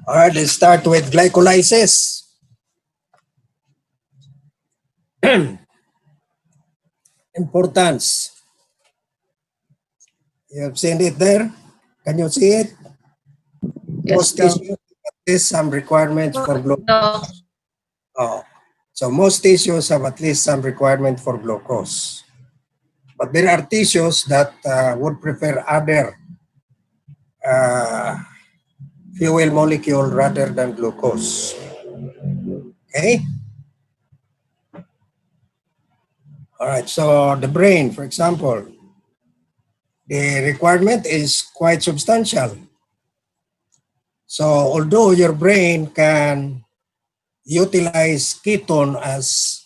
All right, let's start with glycolysis. Importance. You have seen it there? Can you see it? Yes, Most Doc. tissues have at least some requirements for Doc. glucose. Oh, so most tissues have at least some requirement for glucose. But there are tissues that would prefer other uh, fuel molecule rather than glucose. Okay? All right, so the brain, for example, the requirement is quite substantial. So although your brain can utilize ketone as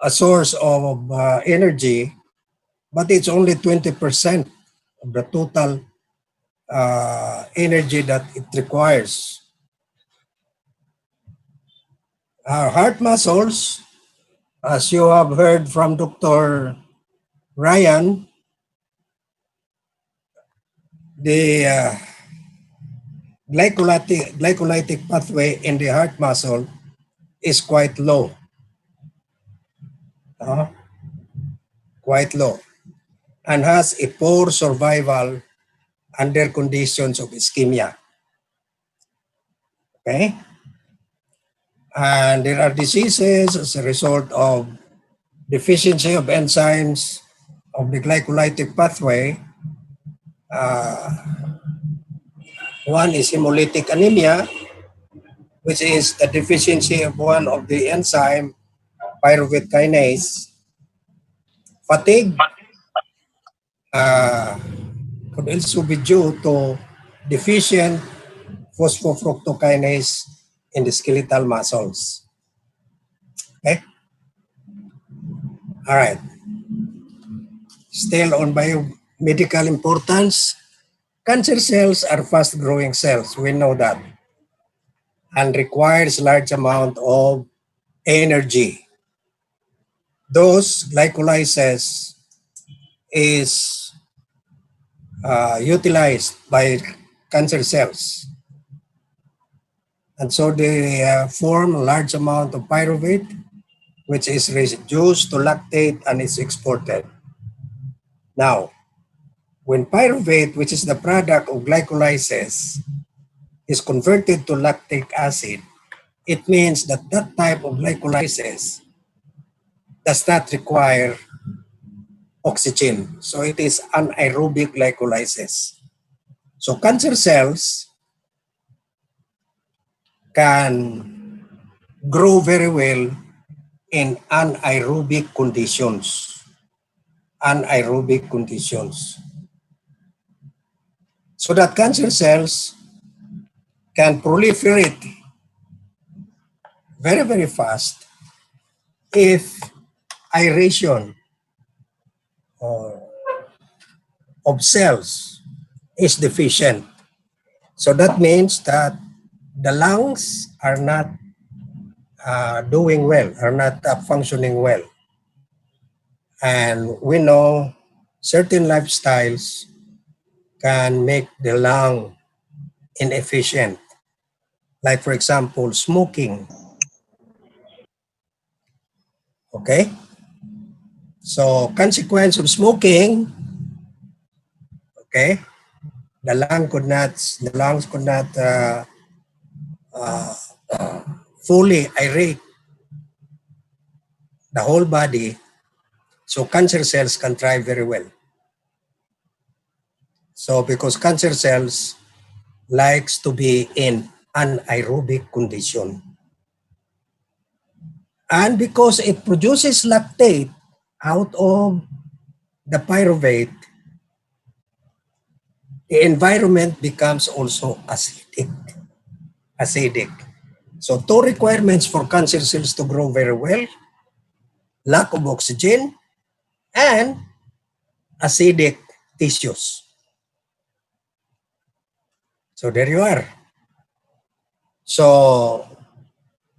a source of energy, but it's only 20% of the total energy that it requires. Our heart muscles, as you have heard from Dr. Ryan, the glycolytic pathway in the heart muscle is quite low. Quite low, and has a poor survival under conditions of ischemia. Okay? And there are diseases as a result of deficiency of enzymes of the glycolytic pathway. One is hemolytic anemia, which is the deficiency of one of the enzyme, pyruvate kinase. Fatigue could also be due to deficient phosphofructokinase in the skeletal muscles. Okay? All right. Still on biomedical importance, cancer cells are fast-growing cells. We know that. And requires large amount of energy. Those glycolysis is utilized by cancer cells. And so they form a large amount of pyruvate, which is reduced to lactate and is exported. Now, when pyruvate, which is the product of glycolysis, is converted to lactic acid, it means that that type of glycolysis does not require oxygen. So it is anaerobic glycolysis. So cancer cells can grow very well in anaerobic conditions. Anaerobic conditions. So that cancer cells can proliferate very, very fast if aeration of cells is deficient. So that means that the lungs are not doing well, are not functioning well. And we know certain lifestyles can make the lung inefficient. Like, for example, smoking. Okay? So, consequence of smoking, okay, the lungs could not fully aerate the whole body, so cancer cells can thrive very well. So because cancer cells likes to be in anaerobic condition. And because it produces lactate out of the pyruvate, the environment becomes also acidic. So two requirements for cancer cells to grow very well: lack of oxygen and acidic tissues. So there you are. So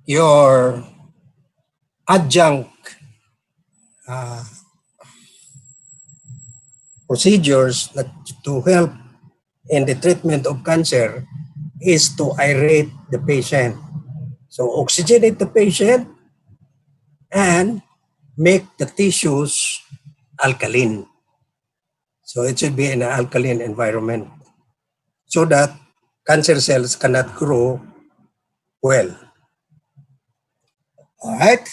your adjunct procedures that to help in the treatment of cancer is to aerate the patient. So oxygenate the patient and make the tissues alkaline. So it should be in an alkaline environment so that cancer cells cannot grow well. All right.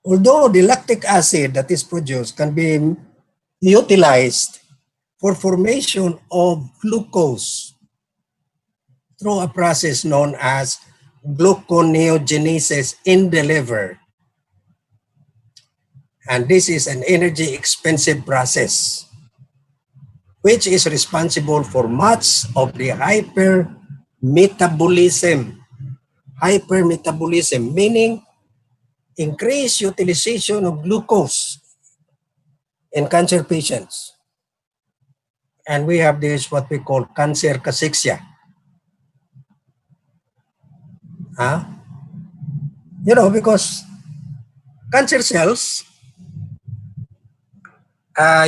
Although the lactic acid that is produced can be utilized for formation of glucose through a process known as gluconeogenesis in the liver. And this is an energy expensive process which is responsible for much of the hypermetabolism. Hypermetabolism meaning increased utilization of glucose in cancer patients. And we have this what we call cancer cachexia. Huh? Because cancer cells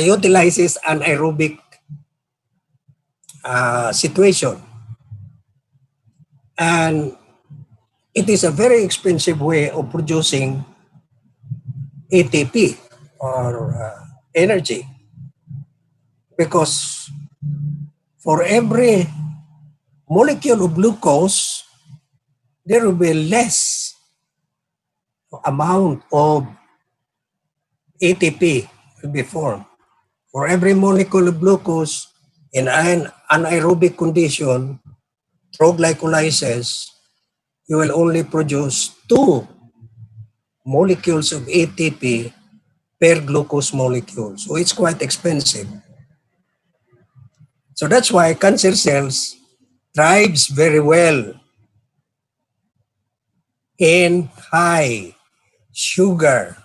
utilizes anaerobic situation. And it is a very expensive way of producing ATP or energy because for every molecule of glucose, there will be less amount of ATP will be formed. For every molecule of glucose in an anaerobic condition, through glycolysis, you will only produce 2 molecules of ATP per glucose molecule. So it's quite expensive. So that's why cancer cells thrives very well in high sugar,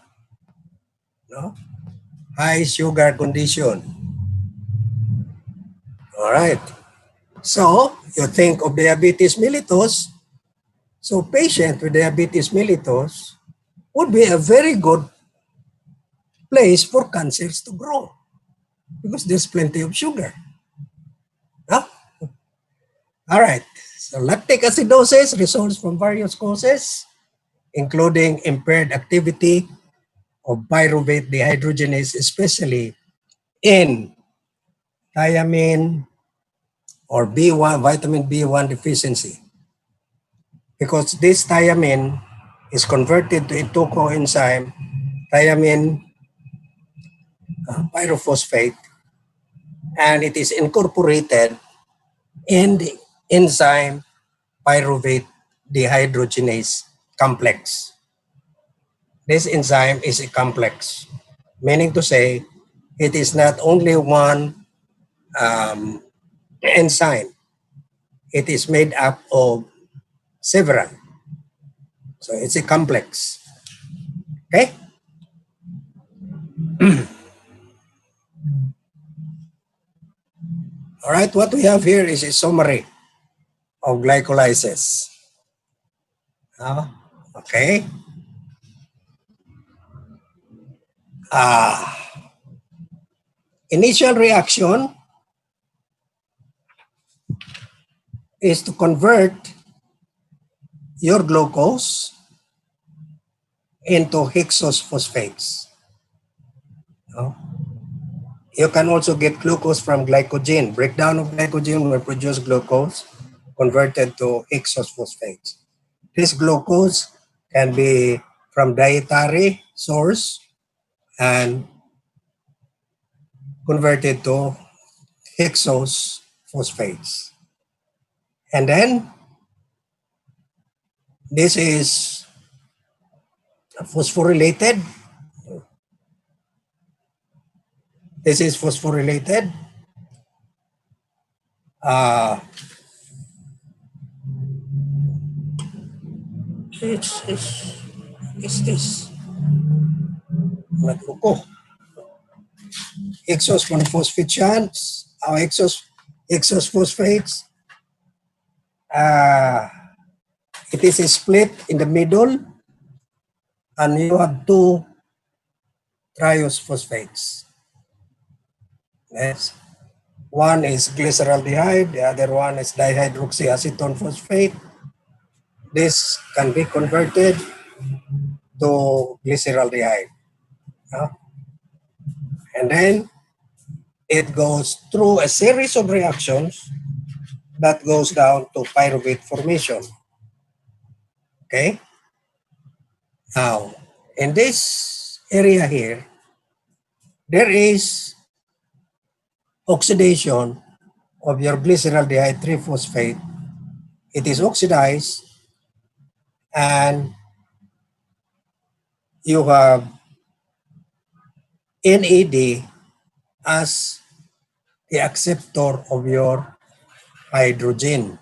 no? High sugar condition. All right. So you think of diabetes mellitus. So patient with diabetes mellitus would be a very good place for cancers to grow because there's plenty of sugar. No? All right. So lactic acidosis results from various causes, including impaired activity of pyruvate dehydrogenase, especially in thiamine or B1, vitamin B1 deficiency. Because this thiamine is converted to a 2 coenzyme, thiamine pyrophosphate, and it is incorporated in the enzyme pyruvate dehydrogenase complex. This enzyme is a complex, meaning to say it is not only one enzyme. It is made up of several. So it's a complex. Okay? All right, what we have here is a summary of glycolysis. Okay. Initial reaction is to convert your glucose into hexose phosphates. You can also get glucose from glycogen. Breakdown of glycogen will produce glucose converted to hexose phosphates. This glucose can be from dietary source and converted to hexose phosphates. And then this is phosphorylated. This is phosphorylated. Is this? Nagluko. Hexose monophosphate chance. Hexose phosphates. It is split in the middle and you have 2 triose phosphates. Yes. One is glyceraldehyde, the other one is dihydroxyacetone phosphate. This can be converted to glyceraldehyde. uh, And then it goes through a series of reactions that goes down to pyruvate formation. Okay? Now, in this area here, there is oxidation of your glyceraldehyde 3-phosphate. It is oxidized and you have NAD as the acceptor of your hydrogen.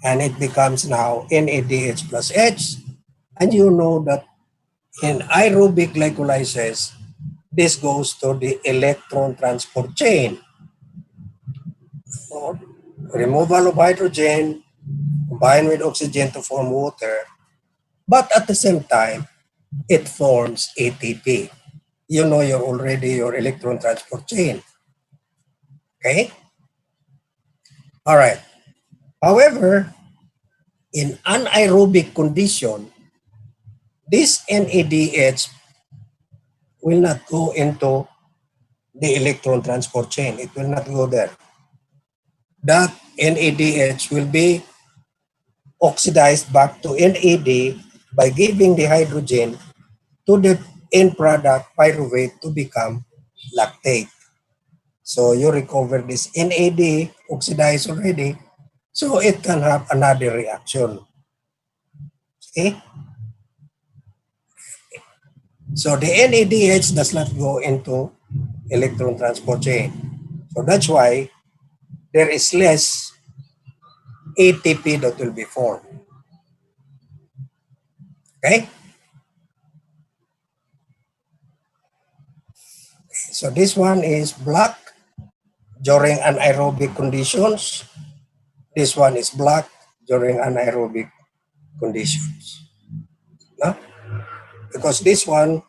And it becomes now NADH plus H. And you know that in aerobic glycolysis, this goes to the electron transport chain. So, removal of hydrogen combined with oxygen to form water, but at the same time, it forms ATP. You know you're already your electron transport chain. Okay? All right. However, in anaerobic condition, this NADH will not go into the electron transport chain. It will not go there. That NADH will be oxidized back to NAD by giving the hydrogen to the end product pyruvate to become lactate. So you recover this NAD oxidized already, so it can have another reaction. Okay? So the NADH does not go into electron transport chain. So that's why there is less ATP that will be formed. Okay? So this one is black during anaerobic conditions. This one is black during anaerobic conditions. No? Because this one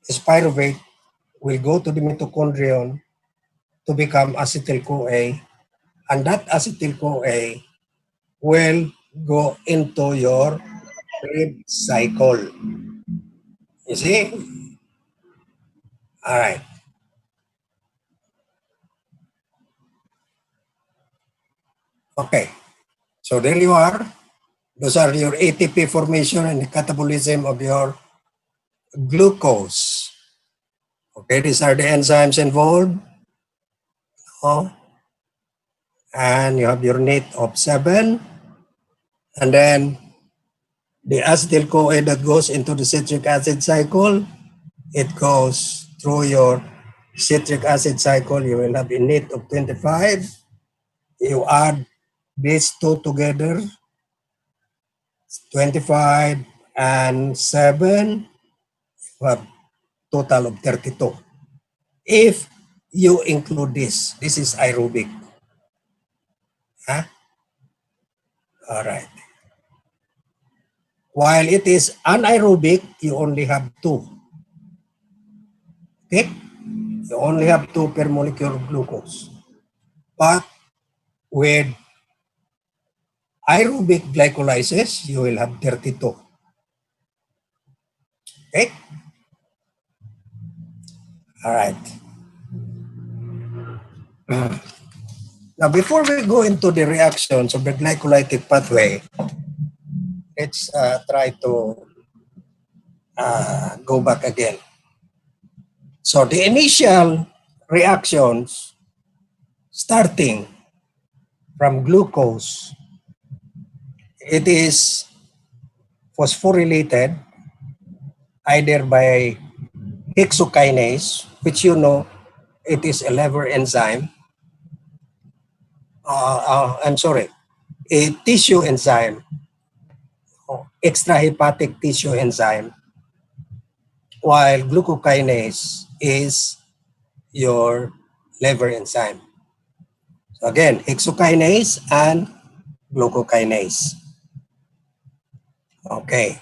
is pyruvate will go to the mitochondrion to become acetyl-CoA, and that acetyl-CoA will go into your Krebs cycle. You see? All right. Okay. So there you are. Those are your ATP formation and the catabolism of your glucose. Okay, these are the enzymes involved. Oh, and you have your NAT of 7. And then the acetyl-CoA that goes into the citric acid cycle, it goes through your citric acid cycle. You will have a NAT of 25. You add these two together, 25 and 7, you have total of 32. If you include this is aerobic. Huh? All right. While it is anaerobic, you only have 2. Okay? You only have 2 per molecule of glucose. But with aerobic glycolysis, you will have 32. Okay? All right. Now, before we go into the reactions of the glycolytic pathway, let's try to go back again. So the initial reactions starting from glucose, it is phosphorylated either by hexokinase, which you know it is a liver enzyme. I'm sorry, a tissue enzyme, extrahepatic tissue enzyme, while glucokinase is your liver enzyme. So again, hexokinase and glucokinase. Okay.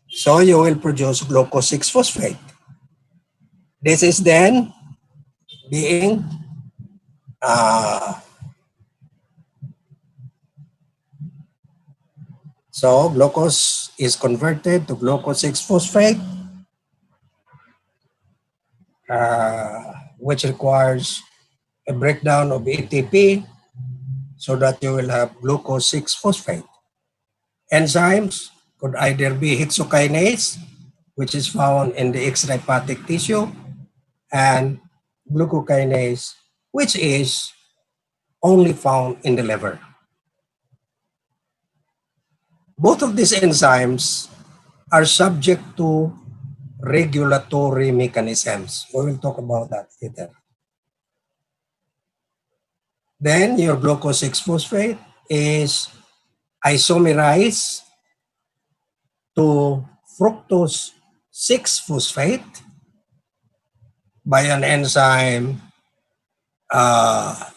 So you will produce glucose 6-phosphate. This is then being so glucose is converted to glucose 6-phosphate, which requires a breakdown of ATP so that you will have glucose 6-phosphate. Enzymes could either be hexokinase, which is found in the extrahepatic tissue, and glucokinase, which is only found in the liver. Both of these enzymes are subject to regulatory mechanisms. We will talk about that later. Then your glucose 6-phosphate is isomerized to fructose 6-phosphate by an enzyme, the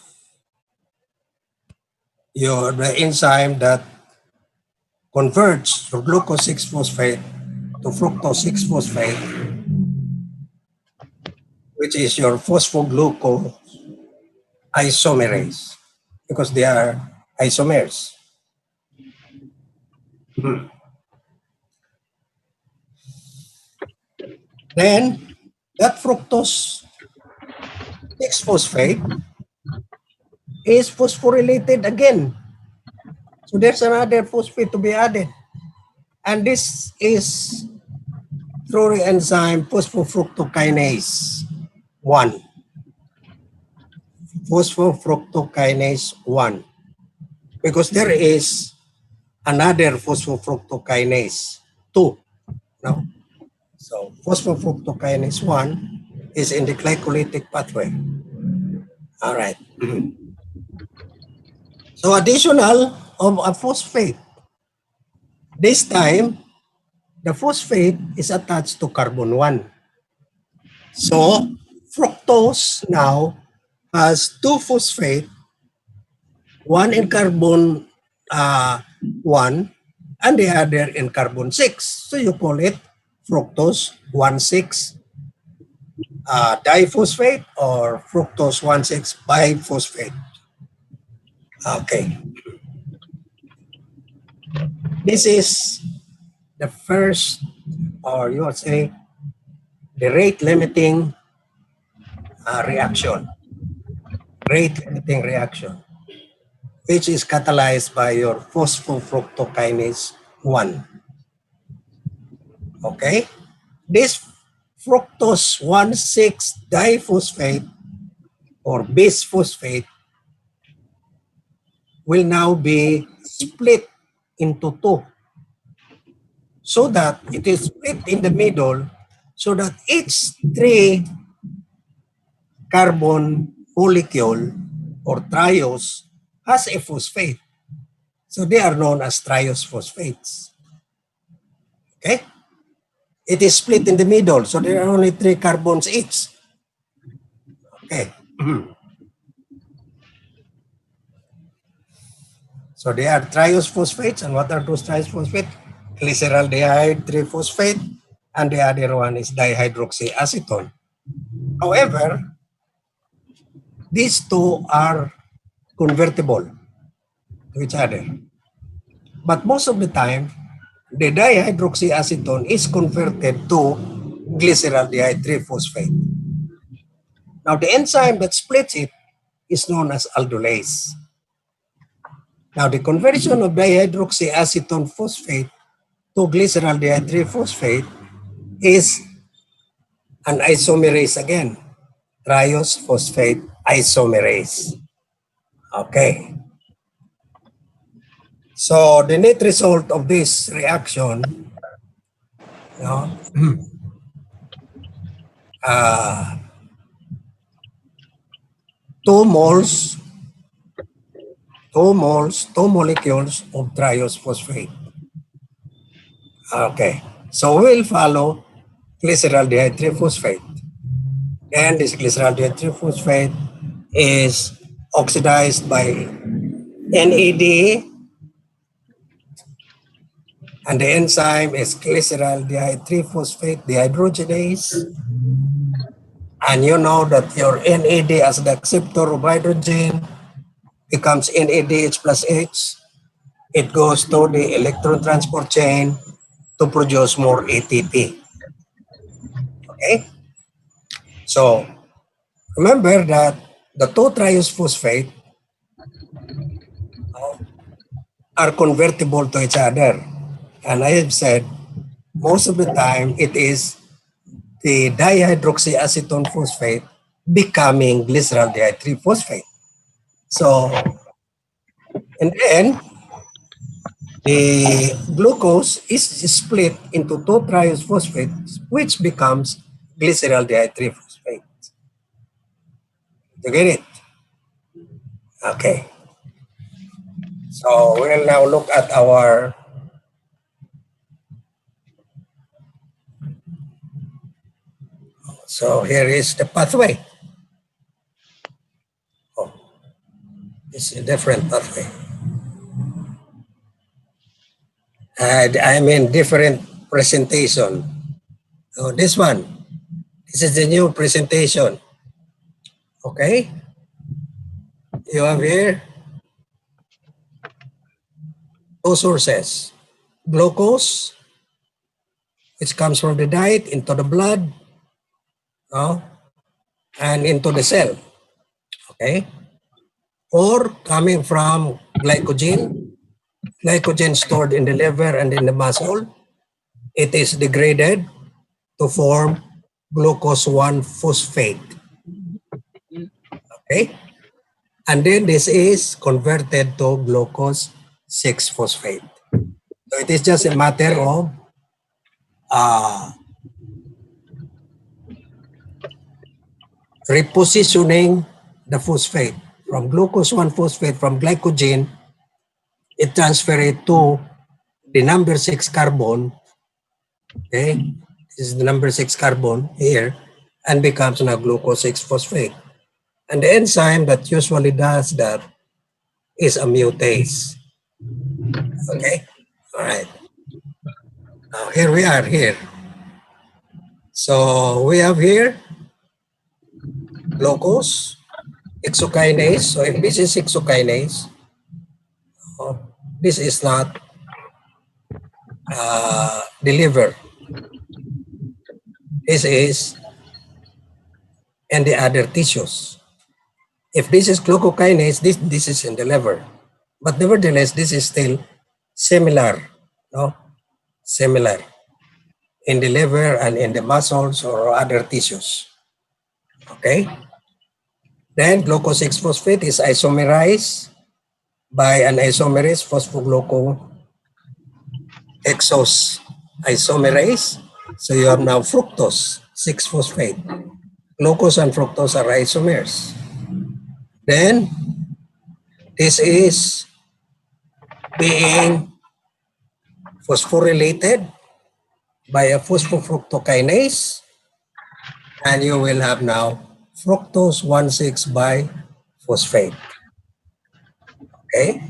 enzyme that converts your glucose 6-phosphate to fructose 6-phosphate, which is your phosphoglucose isomerase, because they are isomers. Then that fructose 6-phosphate is phosphorylated again. So there's another phosphate to be added. And this is through the enzyme phosphofructokinase 1. Phosphofructokinase 1. Because there is another phosphofructokinase 2. No? So phosphofructokinase 1 is in the glycolytic pathway. All right. So additional of a phosphate. This time, the phosphate is attached to carbon 1. So fructose now has 2 phosphate, one in carbon 1 and the other in carbon 6. So you call it fructose 1,6 diphosphate or fructose 1,6 biphosphate. Okay. This is the first, or you would say, the rate limiting reaction. Rate limiting reaction, which is catalyzed by your phosphofructokinase 1. Okay? This fructose 1,6 diphosphate or bisphosphate will now be split into 2 so that it is split in the middle so that each 3 carbon molecule or triose has a phosphate. So they are known as triose phosphates. Okay? It is split in the middle, so there are only 3 carbons each. Okay. So they are triose phosphates. And what are those triose phosphates? Glyceraldehyde 3-phosphate, and the other one is dihydroxyacetone. However, these 2 are convertible to each other. But most of the time, the dihydroxyacetone is converted to glyceraldehyde 3-phosphate. Now, the enzyme that splits it is known as aldolase. Now, the conversion of dihydroxyacetone phosphate to glyceraldehyde 3-phosphate is an isomerase again, triose phosphate isomerase. Okay. So the net result of this reaction, you know, 2 molecules of triose phosphate. Okay. So we'll follow glyceraldehyde 3-phosphate. And this glyceraldehyde 3-phosphate is oxidized by NAD, and the enzyme is glyceraldehyde 3-phosphate dehydrogenase And you know that your NAD as the acceptor of hydrogen becomes NADH plus H. It goes to the electron transport chain to produce more ATP. Okay? So remember that the two triose phosphate are convertible to each other. And I have said most of the time it is the dihydroxyacetone phosphate becoming glycerol phosphate. So, and then the glucose is split into two triose phosphates, which becomes glycerol phosphate. You get it? Okay. So we'll now look at our so here is the pathway. Oh, it's a different pathway. I mean different presentation. So this one, this is the new presentation. Okay. You have here two sources. Glucose, which comes from the diet into the blood, and into the cell. Okay. Or coming from glycogen stored in the liver and in the muscle. It is degraded to form glucose 1 phosphate. Okay. And then this is converted to glucose 6 phosphate. So it is just a matter of repositioning the phosphate from glucose 1 phosphate from glycogen. It transfer it to the number 6 carbon. Okay, this is the number 6 carbon here and becomes now glucose 6 phosphate. And the enzyme that usually does that is a mutase. Okay, all right. Now here we are here. So we have here glucose, hexokinase. So if this is hexokinase, this is not the liver. This is in the other tissues. If this is glucokinase, this is in the liver. But nevertheless, this is still similar, no? Similar in the liver and in the muscles or other tissues. Okay? Then glucose 6-phosphate is isomerized by an isomerase phosphoglucohexose isomerase. So you have now fructose 6-phosphate. Glucose and fructose are isomers. Then this is being phosphorylated by a phosphofructokinase, and you will have now fructose 1,6-biphosphate. Okay?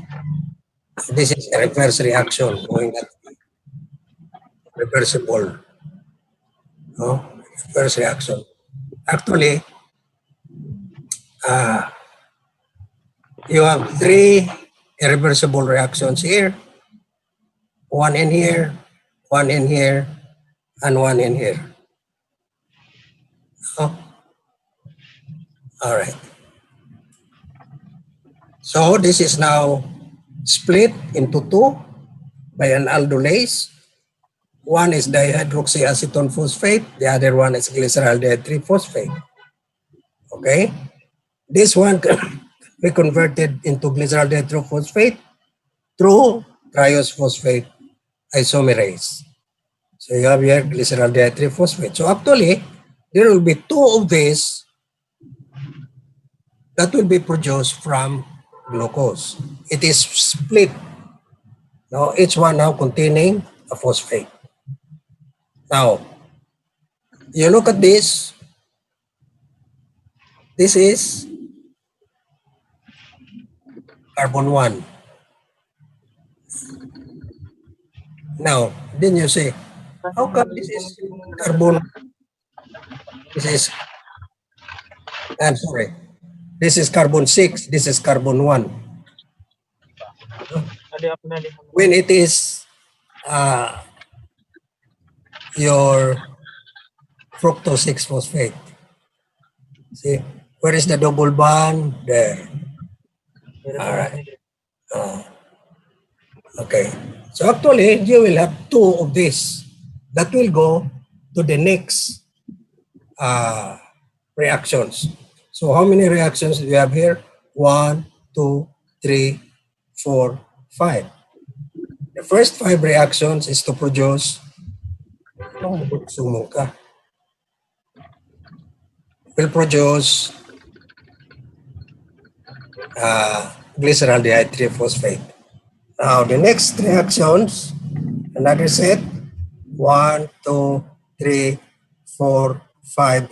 This is a reverse reaction going at reversible. No? Reverse reaction. Actually, you have 3 irreversible reactions here. 1 in here, 1 in here, and 1 in here. Oh. All right. So this is now split into 2 by an aldolase. One is dihydroxyacetone phosphate, the other one is glycerol phosphate. Okay? This one can be converted into glycerol phosphate through triose phosphate isomerase. So you have here glycerol phosphate. So actually, there will be 2 of these that will be produced from glucose. It is split. Now, each one now containing a phosphate. Now, you look at this. This is carbon 1. Now, then you say, how come this is carbon? This is I'm sorry. This is carbon 6. This is carbon 1. When it is your fructose 6 phosphate. See, where is the double bond? There. All right. Okay. So actually, you will have two of these that will go to the next reactions. So how many reactions do you have here? 1, 2, 3, 4, 5. The first 5 reactions is to produce will produce glyceraldehyde 3-phosphate. Now the next reactions, another set, 1, 2, 3, 4, 5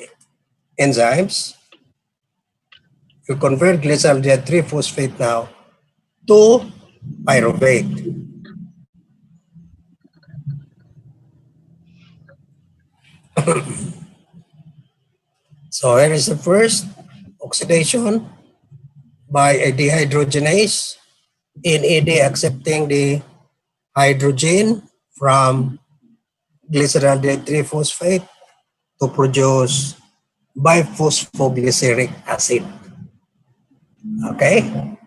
enzymes. You convert glyceraldehyde 3-phosphate now to pyruvate. So here is the first oxidation by a dehydrogenase, NAD accepting the hydrogen from glyceraldehyde 3-phosphate to produce biphosphoglyceric acid. Okay?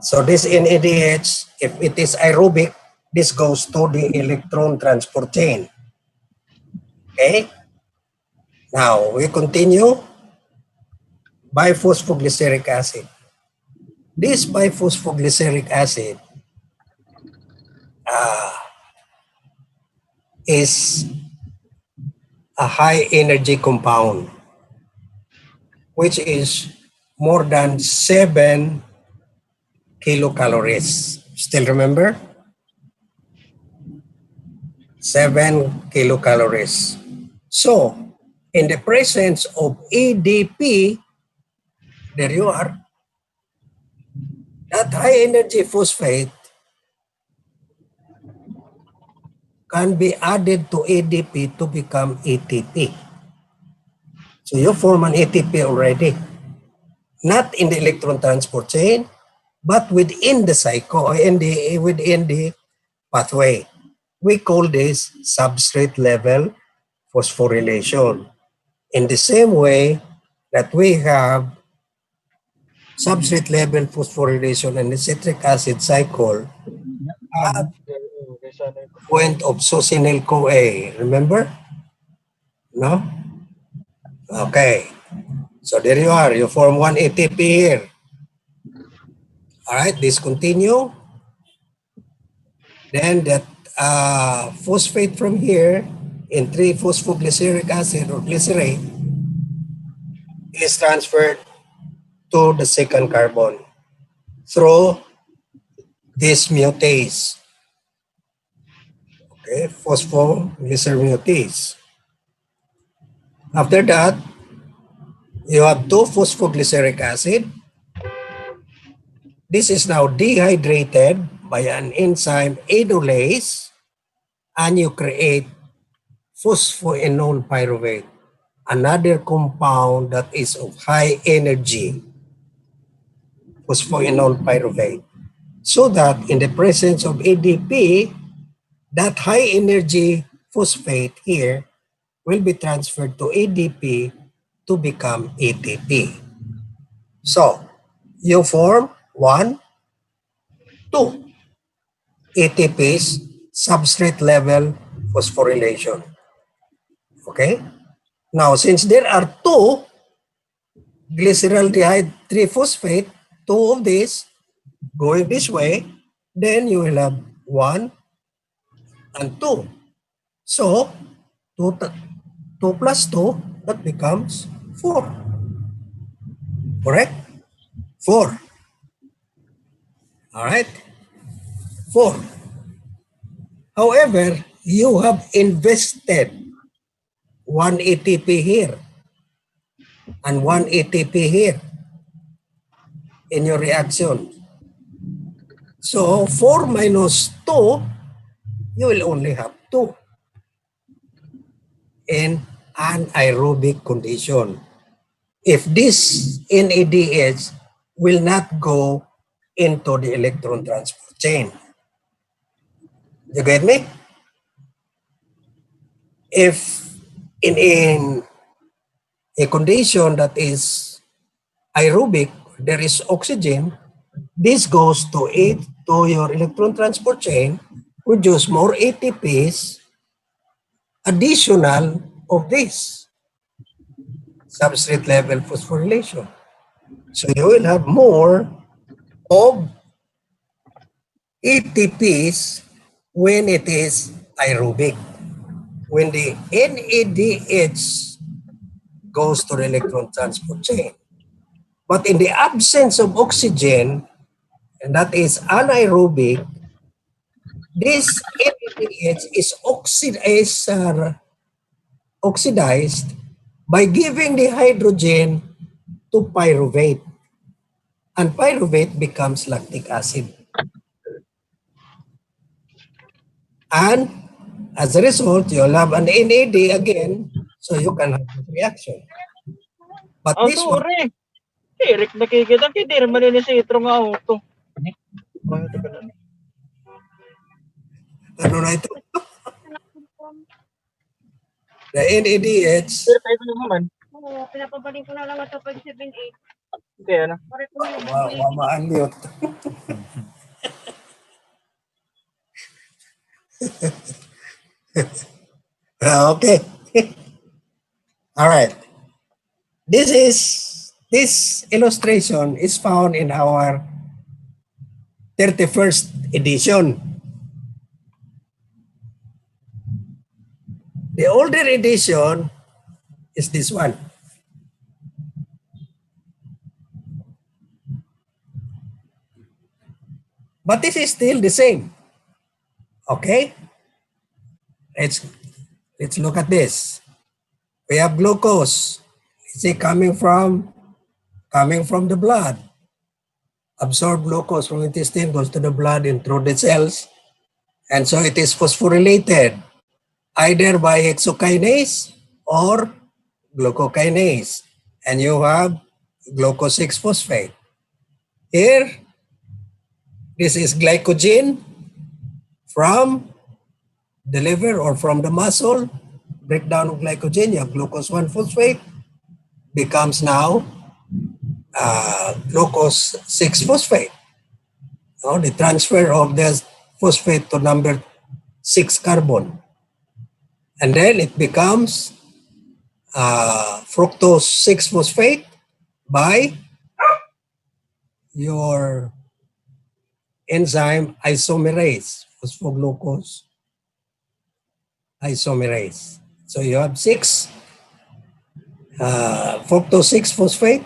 So this NADH, if it is aerobic, this goes to the electron transport chain. Okay? Now, we continue. Biphosphoglyceric acid. This biphosphoglyceric acid is a high energy compound, which is more than 7 kilocalories. Still remember? 7 kilocalories. So, in the presence of ADP, there you are, that high energy phosphate can be added to ADP to become ATP. So you form an ATP already. Not in the electron transport chain, but within the cycle, within the pathway. We call this substrate level phosphorylation. In the same way that we have substrate level phosphorylation and the citric acid cycle at point of succinyl-CoA. Remember? No? Okay. So there you are. You form one ATP here. All right. Discontinue. Then that phosphate from here in 3-phosphoglyceric acid or glycerate is transferred to the second carbon through this mutase. Okay, phosphoglycerate. After that, you have 2-phosphoglyceric acid. This is now dehydrated by an enzyme adolase, and you create phosphoenol pyruvate, another compound that is of high energy, phosphoenol pyruvate. So that in the presence of ADP, that high energy phosphate here will be transferred to ADP to become ATP. So you form 1, 2 ATPs, substrate level phosphorylation. Okay? Now, since there are 2 glyceraldehyde 3-phosphate, 2 of these going this way, then you will have 1 and 2. So, 2 plus 2, that becomes 4. Correct? 4. All right? 4. However, you have invested 1 ATP here and 1 ATP here in your reaction. So 4 minus 2, you will only have 2 in anaerobic condition. if this NADH will not go into the electron transport chain. You get me? If in a condition that is aerobic, there is oxygen, this goes to it to your electron transport chain, produce more ATPs additional of this substrate level phosphorylation. So you will have more of ATPs when it is aerobic. When the NADH goes to the electron transport chain. But in the absence of oxygen, and that is anaerobic, this NADH is oxidized by giving the hydrogen to pyruvate. And pyruvate becomes lactic acid. And as a result, you'll have an NAD again, so you can have this reaction. But this one, Eric nakikita kay di naman ni si Itro nga to. ano na ito? The NADH. Pero tayo naman. Oo, pinapabalik ko na lang ito 578. Kaya na. Ma-unmute. Okay. All right. This illustration is found in our 31st edition. The older edition is this one. But this is still the same. Okay? Let's look at this. We have glucose. Let's say coming from the blood. Absorb glucose from intestine, goes to the blood and through the cells. And so it is phosphorylated either by hexokinase or glucokinase. And you have glucose 6-phosphate. Here, this is glycogen from the liver or from the muscle. Breakdown of glycogen, you have glucose 1-phosphate, becomes now glucose 6-phosphate. No, the transfer of the phosphate to number 6 carbon. And then it becomes fructose 6-phosphate by your enzyme isomerase, phosphoglucose isomerase. So you have 6 fructose 6-phosphate,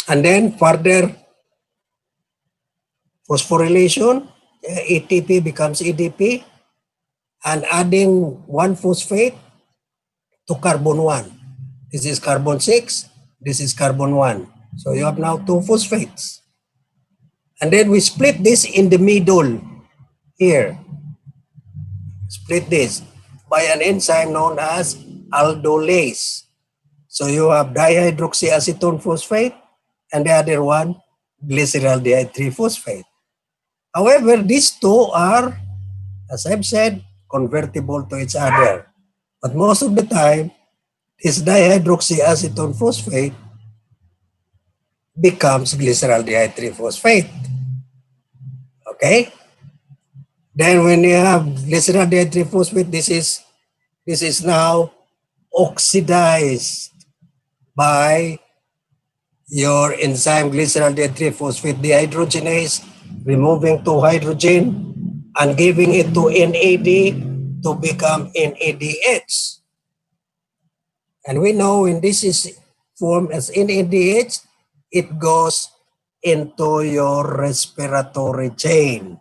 and then further phosphorylation, ATP becomes ADP, and adding 1-phosphate to carbon 1. This is carbon 6, this is carbon 1. So you have now 2 phosphates. And then we split this in the middle here. Split this by an enzyme known as aldolase. So you have dihydroxyacetone phosphate and the other one, glyceraldehyde 3-phosphate. However, these two are, as I've said, convertible to each other. But most of the time, this dihydroxyacetone phosphate becomes glyceraldehyde 3-phosphate. Okay? Then when you have glyceraldehyde 3-phosphate, this is now oxidized by your enzyme glyceraldehyde 3-phosphate dehydrogenase, removing 2 hydrogen and giving it to NAD to become NADH. And we know when this is formed as NADH, it goes into your respiratory chain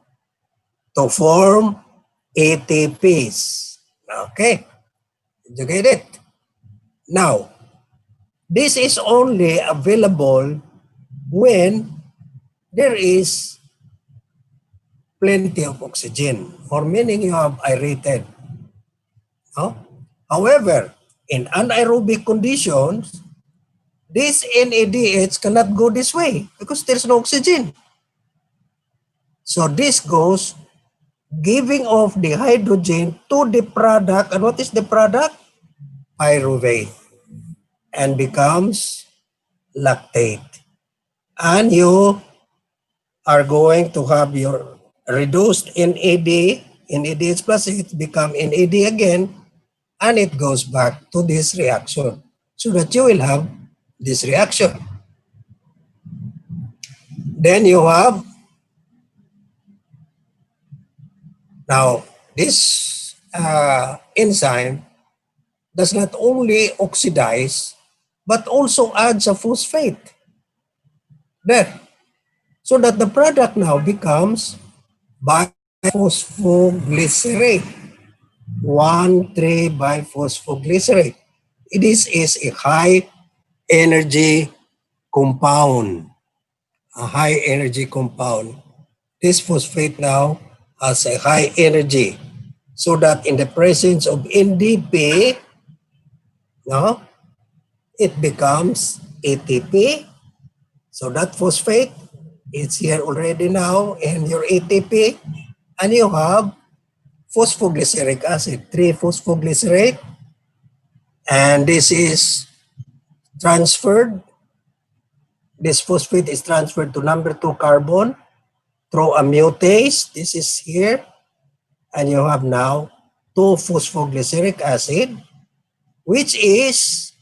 to form ATPs. Okay, did you get it? Now, this is only available when there is plenty of oxygen, or meaning you have aerated. No? However, in anaerobic conditions, this NADH cannot go this way because there's no oxygen. So this goes giving off the hydrogen to the product. And what is the product? Pyruvate. And becomes lactate. And you are going to have your reduced NAD, NADH plus it become NAD again, and it goes back to this reaction so that you will have this reaction. Then you have, now this enzyme does not only oxidize, but also adds a phosphate there. So that the product now becomes biphosphoglycerate, 1,3-biphosphoglycerate. This is a high energy compound, a high energy compound. This phosphate now has a high energy so that in the presence of NDP, no, it becomes ATP. So that phosphate is here already now in your ATP, and you have phosphoglyceric acid, 3-phosphoglycerate, and this is transferred. This phosphate is transferred to number 2 carbon through a mutase. This is here, and you have now 2-phosphoglyceric acid, which is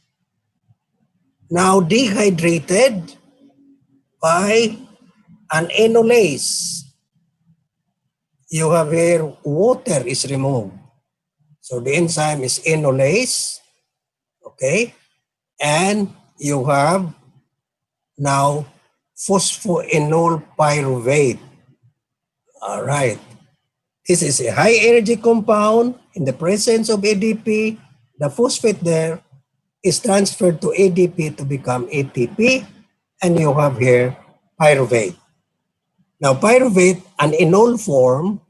now dehydrated by an enolase. You have here water is removed. So the enzyme is enolase, okay? And you have now phosphoenol pyruvate. All right. This is a high energy compound. In the presence of ADP, the phosphate there is transferred to ADP to become ATP, and you have here pyruvate. Now pyruvate, an enol form,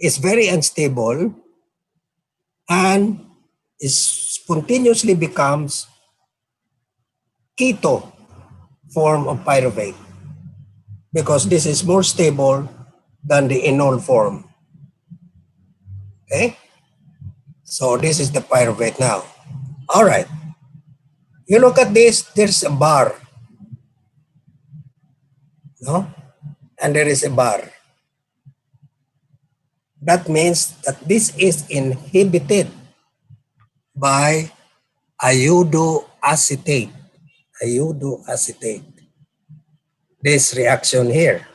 is very unstable and is spontaneously becomes keto form of pyruvate because this is more stable than the enol form. Okay? So this is the pyruvate now. All right. You look at this, there's a bar. No? And there is a bar. That means that this is inhibited by iodoacetate. Iodoacetate. This reaction here.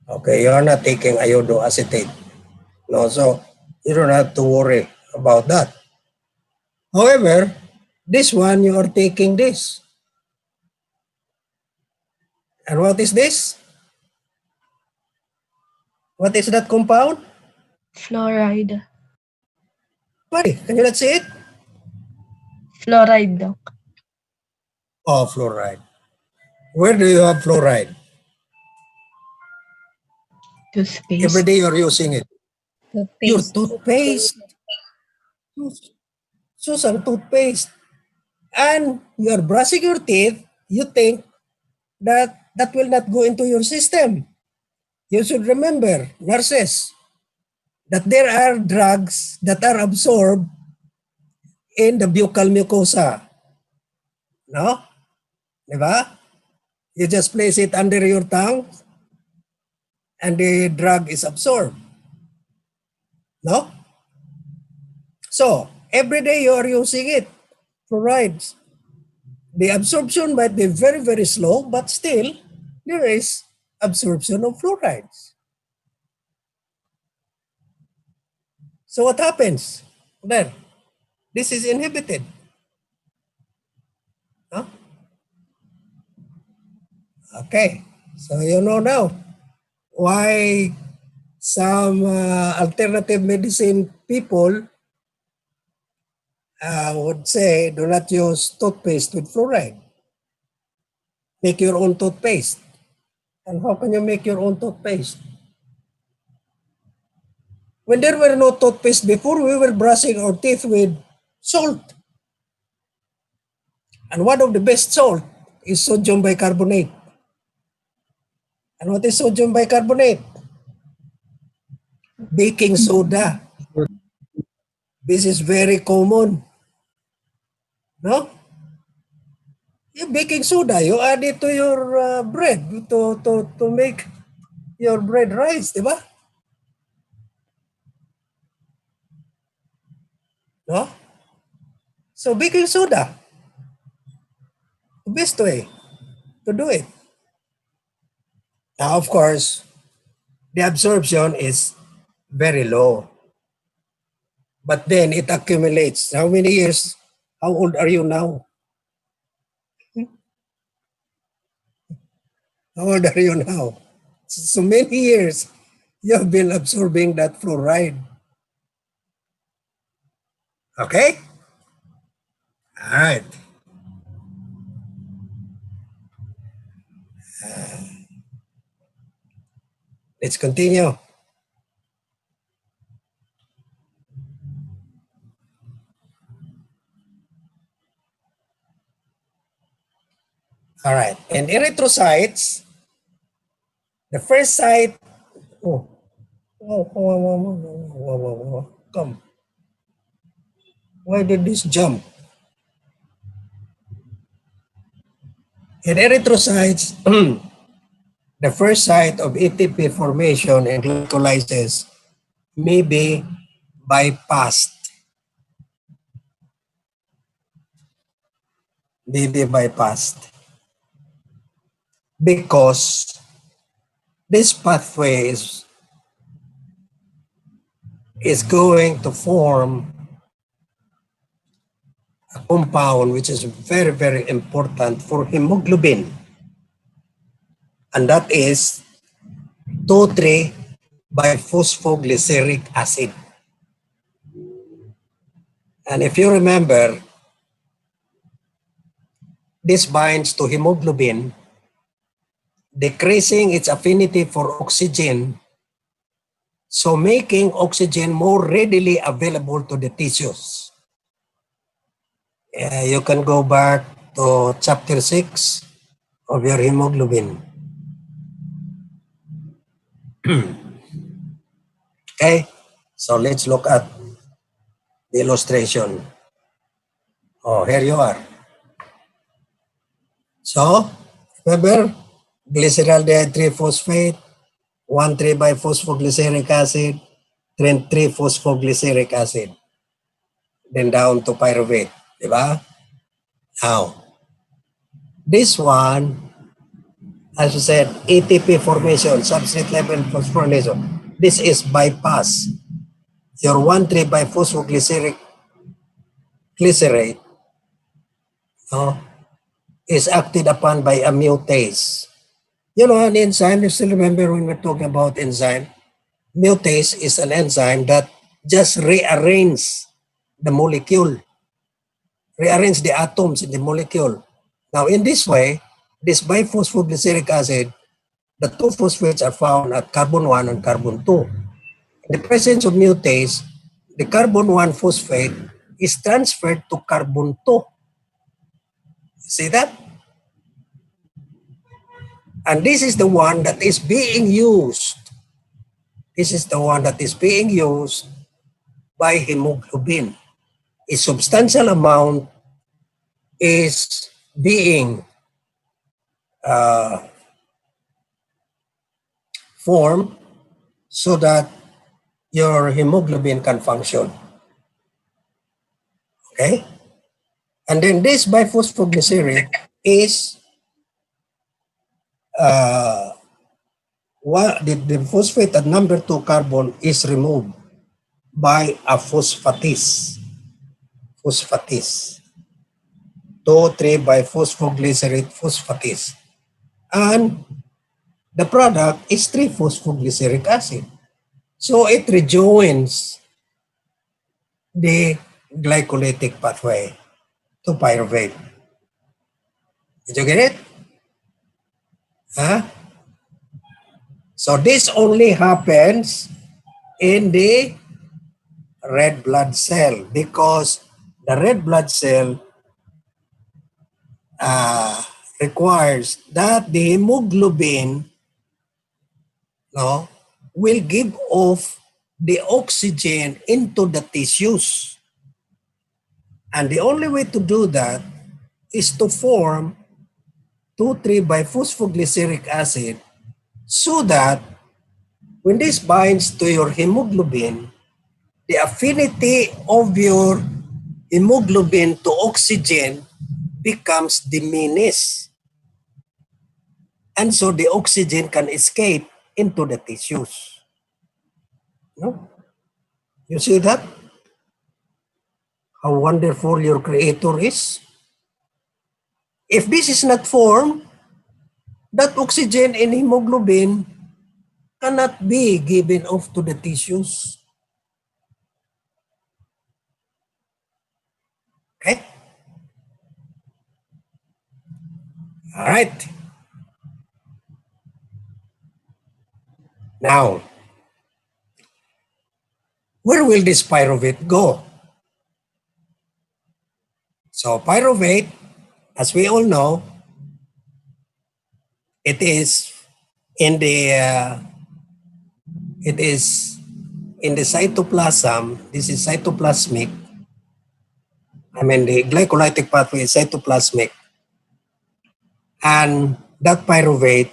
Okay, you're not taking iodoacetate. No, so you don't have to worry about that. However, this one you are taking this. And what is this? What is that compound? Fluoride. Buddy, can you not see it? Fluoride, Doc. Oh, fluoride. Where do you have fluoride? Toothpaste. Every day you're using it. Your toothpaste. Susan, toothpaste. And you're brushing your teeth, you think that that will not go into your system. You should remember, nurses, that there are drugs that are absorbed in the buccal mucosa. No? Diba? You just place it under your tongue and the drug is absorbed. No? So, every day you are using it, fluorides. The absorption might be very, very slow, but still, there is absorption of fluorides. So what happens? There, this is inhibited. Huh? Okay, so you know now why some alternative medicine people would say do not use toothpaste with fluoride. Make your own toothpaste. And how can you make your own toothpaste? When there were no toothpaste before, we were brushing our teeth with salt. And one of the best salt is sodium bicarbonate. And what is sodium bicarbonate? Baking soda. This is very common. No? Yung baking soda, you add it to your bread to make your bread rise, di ba? No? So baking soda, the best way to do it. Now, of course, the absorption is very low. But then it accumulates. How many years? How old are you now? How old are you now? So many years you have been absorbing that fluoride. Okay? All right. Let's continue. All right. And erythrocytes, the first site, come. Why did this jump? In erythrocytes, the first site of ATP formation and glycolysis may be bypassed. Because this pathway is going to form a compound which is very, very important for hemoglobin. And that is 2,3-biphosphoglyceric acid. And if you remember, this binds to hemoglobin, decreasing its affinity for oxygen, so making oxygen more readily available to the tissues. You can go back to chapter 6 of your hemoglobin. Okay, so let's look at the illustration. Oh, here you are. So, remember, glyceryl 3-phosphate, 1,3-biphosphoglyceric acid, then 3-phosphoglyceric acid, then down to pyruvate, di ba? Now, this one, as I said, ATP formation, substrate level phosphorylation. This is bypass. Your 1,3-biphosphoglyceric glycerate is acted upon by a mutase. You know, an enzyme, you still remember when we're talking about enzyme? Mutase is an enzyme that just rearranges the molecule, rearrange the atoms in the molecule. Now, in this way, this biphosphoglyceric acid, the two phosphates are found at carbon 1 and carbon 2. In the presence of mutase, the carbon 1 phosphate is transferred to carbon 2. See that? And this is the one that is being used. This is the one that is being used by hemoglobin. A substantial amount is being formed so that your hemoglobin can function. Okay? And then this biphosphoglyceric is the phosphate at number 2 carbon is removed by a phosphatase. 2,3-biphosphoglycerate phosphatase. And the product is 3-phosphoglyceric acid. So it rejoins the glycolytic pathway to pyruvate. Did you get it? Huh? So this only happens in the red blood cell because the red blood cell requires that the hemoglobin will give off the oxygen into the tissues. And the only way to do that is to form 2,3-biphosphoglyseric acid so that when this binds to your hemoglobin, the affinity of your hemoglobin to oxygen becomes diminished. And so the oxygen can escape into the tissues. No? You see that? How wonderful your creator is. If this is not formed, that oxygen in hemoglobin cannot be given off to the tissues. Okay? All right. Now, where will this pyruvate go? So pyruvate, as we all know, it is in the cytoplasm. This is cytoplasmic. I mean, the glycolytic pathway is cytoplasmic, and that pyruvate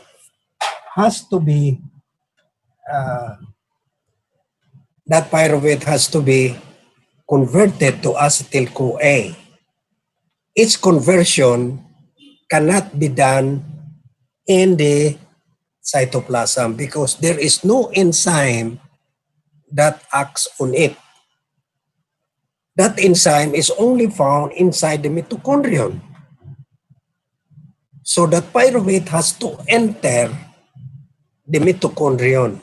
has to be converted to acetyl-CoA. Its conversion cannot be done in the cytoplasm because there is no enzyme that acts on it. That enzyme is only found inside the mitochondrion. So that pyruvate has to enter the mitochondrion.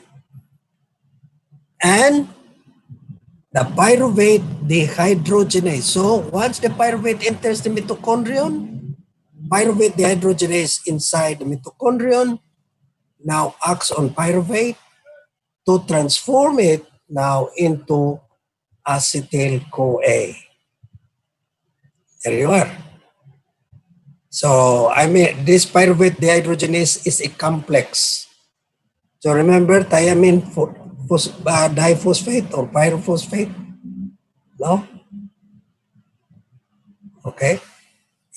And the pyruvate dehydrogenase. So once the pyruvate enters the mitochondrion, pyruvate dehydrogenase inside the mitochondrion now acts on pyruvate to transform it now into acetyl-CoA. There you are. So, I mean, this pyruvate dehydrogenase is a complex. So remember thiamine diphosphate or pyrophosphate? No? Okay.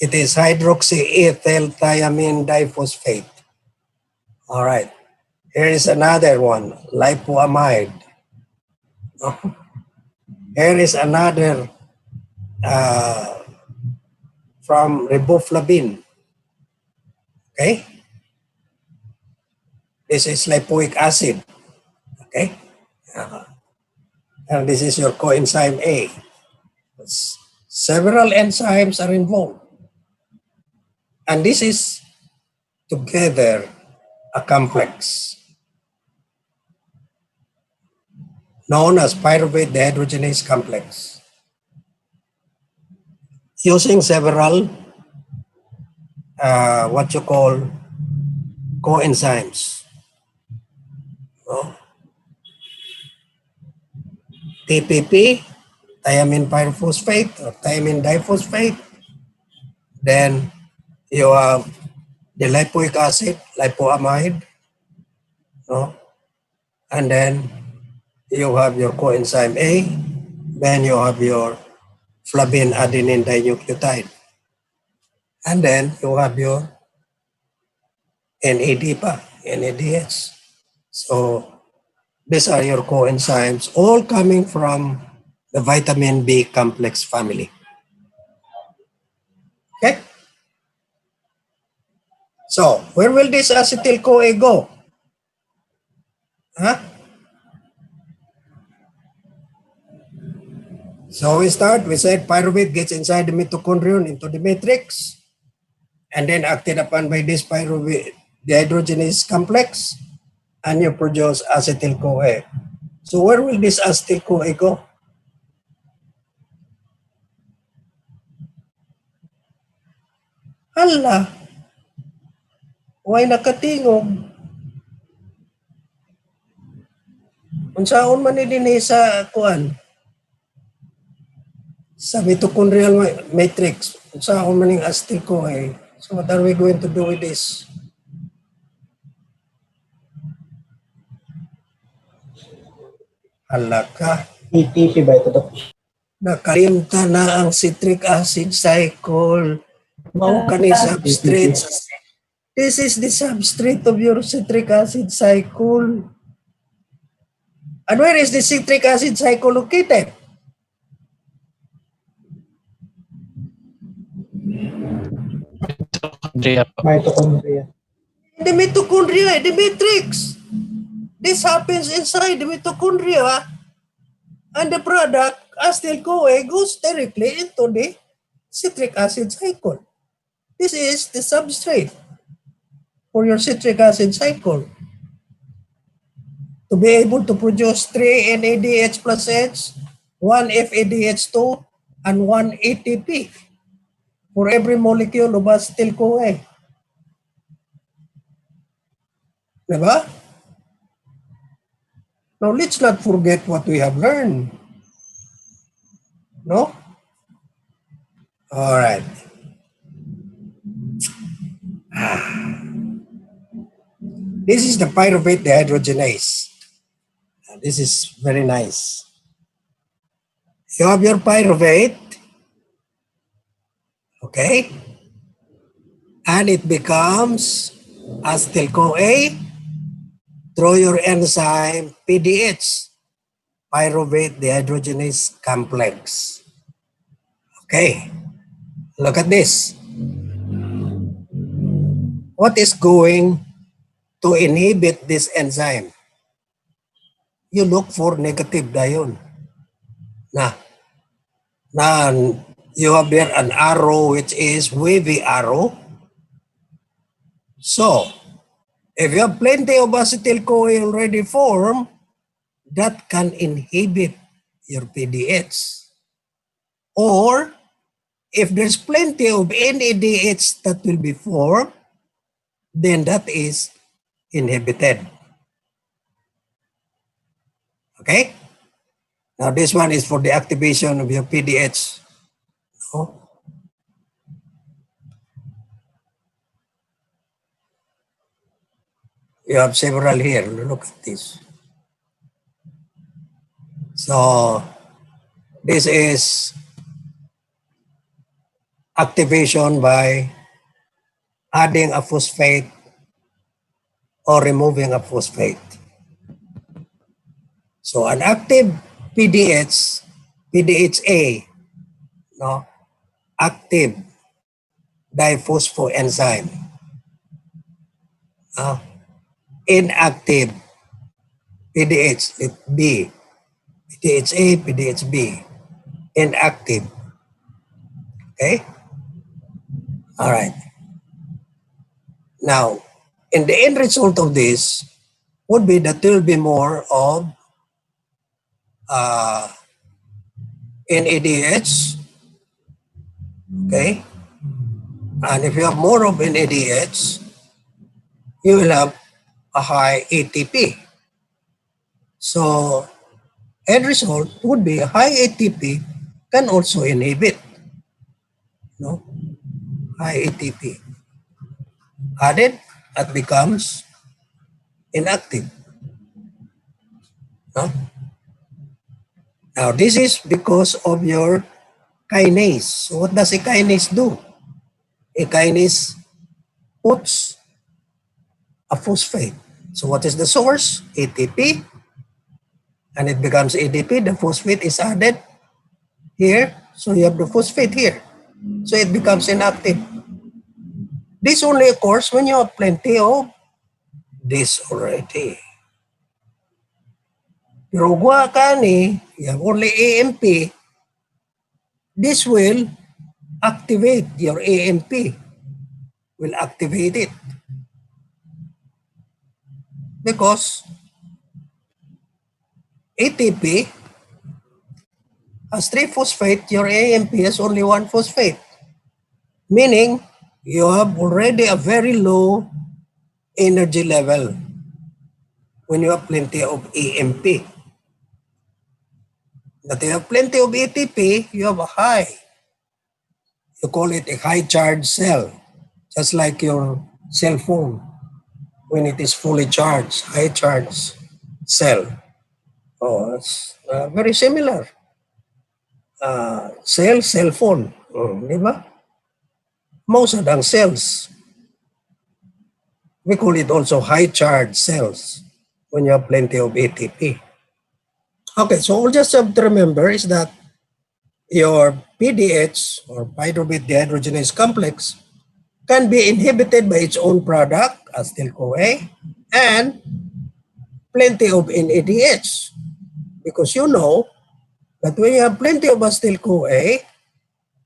It is hydroxyethyl thiamine diphosphate. All right. Here is another one, lipoamide. Here is another from riboflavin. Okay. This is lipoic acid. Okay. And this is your coenzyme A. Several enzymes are involved. And this is together a complex known as pyruvate dehydrogenase complex, using several what you call coenzymes. TPP, thiamine pyrophosphate or thiamine diphosphate. Then you have the lipoic acid, lipoamide. And then you have your coenzyme A. Then you have your flavin adenine dinucleotide. And then you have your NADS. So these are your coenzymes, all coming from the vitamin B complex family. Okay? So where will this acetyl-CoA go? Huh? So we said pyruvate gets inside the mitochondrion into the matrix, and then acted upon by this pyruvate dehydrogenase complex, and you produce acetyl-CoA. So where will this acetyl-CoA go? Hala, why nakatingog? Unsaon man din sa kuan? Sa mitochondrial matrix, unsaon man ning acetyl-CoA? So what are we going to do with this? Halaka. ATP ba ito, Dok? Nakalimta na ang citric acid cycle. Mao kani substrate. This is the substrate of your citric acid cycle. And where is the citric acid cycle located? Mitochondria. The mitochondria, the matrix. This happens inside the mitochondria, and the product, acetyl-CoA, goes directly into the citric acid cycle. This is the substrate for your citric acid cycle. To be able to produce 3 NADH plus H, 1 FADH2, and 1 ATP for every molecule of acetyl-CoA. Diba? Now, let's not forget what we have learned. No? All right. This is the pyruvate dehydrogenase. This is very nice. You have your pyruvate, okay? And it becomes acetyl-CoA through your enzyme PDH, pyruvate dehydrogenase complex. Okay, look at this. What is going to inhibit this enzyme? You look for negative dione. Now you have there an arrow which is wavy arrow. So, if you have plenty of acetyl-CoA already formed, that can inhibit your PDH. Or, if there's plenty of NADH that will be formed, then that is inhibited. Okay? Now, this one is for the activation of your PDH. No? You have several here. Look at this. So, this is activation by adding a phosphate or removing a phosphate. So, an active PDH, PDHA, no, active diphosphoenzyme. Inactive PDHB, PDHA, PDHB, inactive. Okay? All right. Now, in the end result of this would be that there will be more of NADH. Okay? And if you have more of NADH, you will have a high ATP. So, end result would be high ATP can also inhibit. No? High ATP. Added, that becomes inactive. No? Now, this is because of your kinase. So what does a kinase do? A kinase puts a phosphate. So what is the source? ATP. And it becomes ADP. The phosphate is added here. So you have the phosphate here. So it becomes inactive. This only occurs when you have plenty of this already. Pero guwa ka ni, you have only AMP, this will activate your AMP. Will activate it. Because ATP has 3 phosphate, your AMP has only 1 phosphate. Meaning, you have already a very low energy level when you have plenty of AMP. But you have plenty of ATP, you have a high. You call it a high charge cell. Just like your cell phone when it is fully charged, high charge cell. Oh, it's very similar. Cell phone. Di ba? Most of the cells, we call it also high charge cells when you have plenty of ATP. Okay, so all just have to remember is that your PDH or pyruvate dehydrogenase complex can be inhibited by its own product, acetyl-CoA, and plenty of NADH. Because you know that when you have plenty of acetyl-CoA,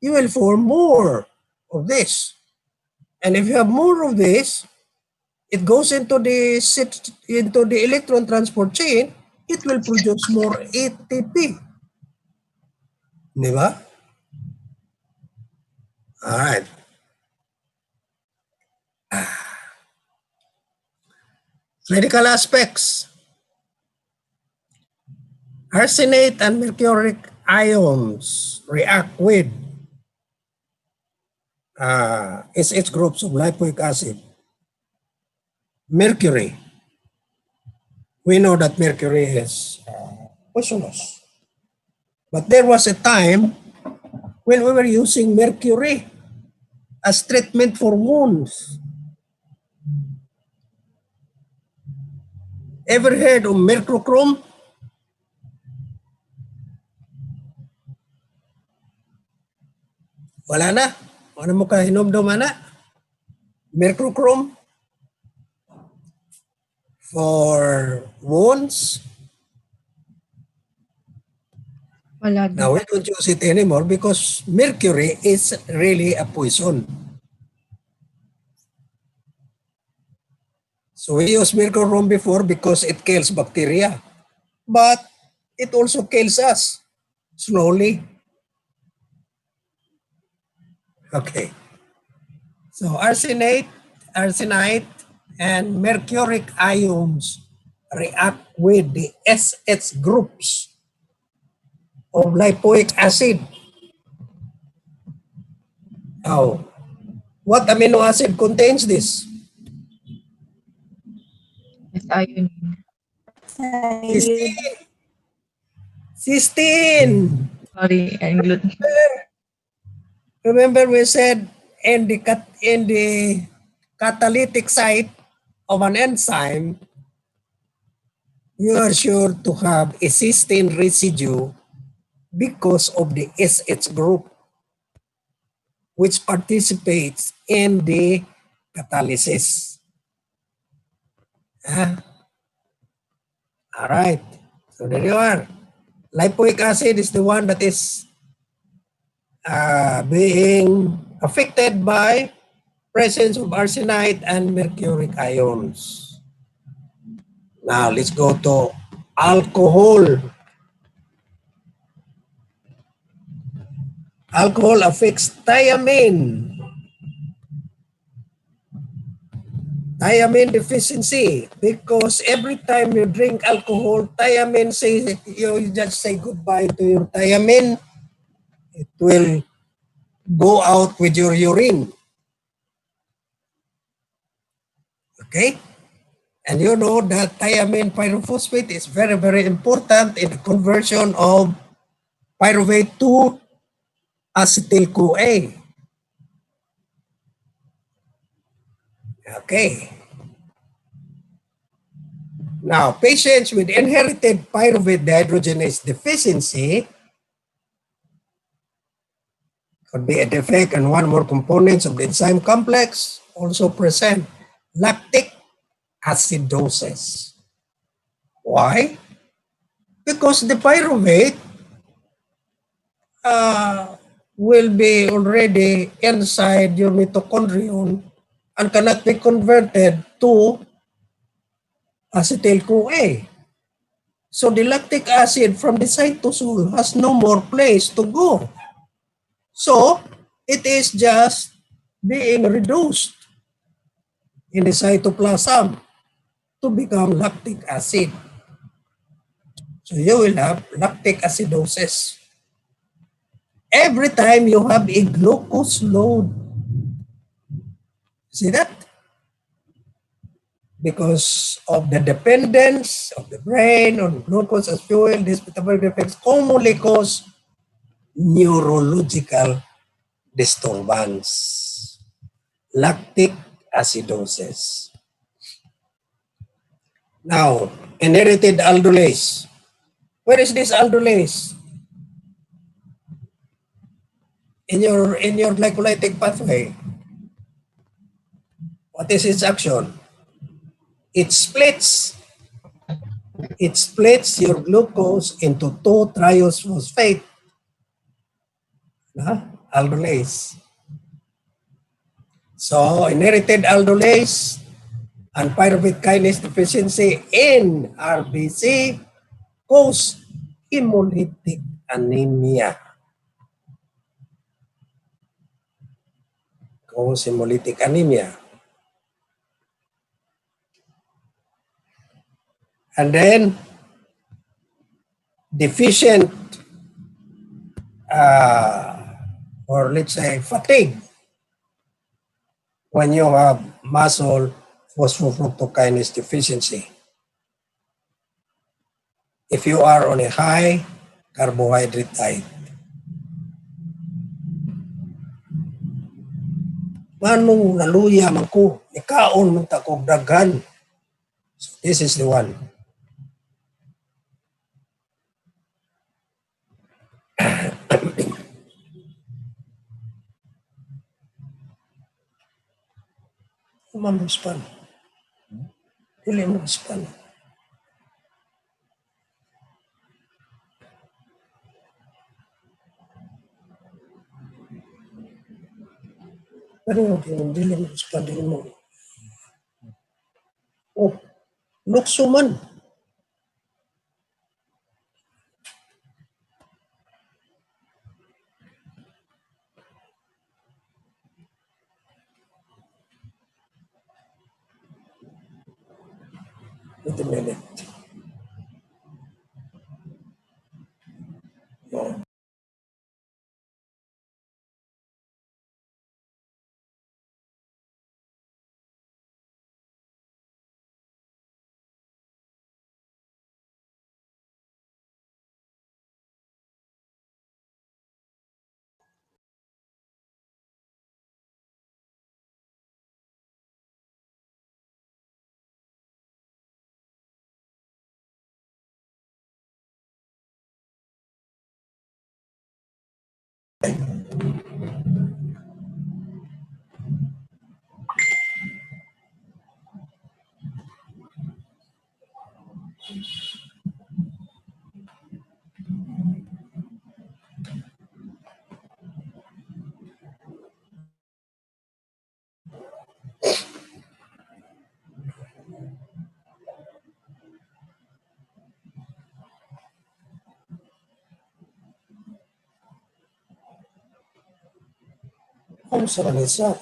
you will form more of this. And if you have more of this, it goes into the electron transport chain, it will produce more ATP. Di ba? Alright. Clinical aspects. Arsenate and mercuric ions react with SH groups of lipoic acid. Mercury. We know that mercury is poisonous. But there was a time when we were using mercury as treatment for wounds. Ever heard of mercurochrome? Wala na. Ano mo ka hinomdom na? Mercurochrome for wounds. Wala din. Now we don't use it anymore because mercury is really a poison. So we use mercurochrome before because it kills bacteria. But it also kills us slowly. Okay. So arsenate, and mercuric ions react with the SH groups of lipoic acid. Now, what amino acid contains this? Yes, iodine. Cysteine. Cysteine. Sorry, and gluten. Remember we said in the catalytic site of an enzyme, you are sure to have a cysteine residue because of the SH group, which participates in the catalysis. All right, so there you are. Lipoic acid is the one that is being affected by presence of arsenite and mercuric ions. Now let's go to alcohol. Alcohol affects thiamine. Thiamine deficiency, because every time you drink alcohol, thiamine you just say goodbye to your thiamine. It will go out with your urine. Okay? And you know that thiamine pyrophosphate is very, very important in the conversion of pyruvate to acetyl-CoA. Okay. Now, patients with inherited pyruvate dehydrogenase deficiency could be a defect in one or more components of the enzyme complex, also present lactic acidosis. Why? Because the pyruvate will be already inside your mitochondrion and cannot be converted to acetyl-CoA. So the lactic acid from the cytosol has no more place to go. So it is just being reduced in the cytoplasm to become lactic acid. So you will have lactic acidosis. Every time you have a glucose load. See that? Because of the dependence of the brain on glucose as fuel, these metabolic effects commonly cause neurological disturbance, lactic acidosis. Now, inherited aldolase. Where is this aldolase? In your glycolytic pathway. What is its action? It splits your glucose into 2-triose-phosphate, aldolase. So, inherited aldolase and pyruvate kinase deficiency in RBC cause hemolytic anemia. Cause hemolytic anemia. And then, deficient or let's say fatigue when you have muscle phosphofructokinase deficiency. If you are on a high carbohydrate diet. Manong naluya man ko, ikaon man ta kog daghan. So this is the one. Mamrespond. Dili mo respond. Pero dili mo respond dili mo. Oh, lukso man. Wait a minute. Oh. Ang saralisa.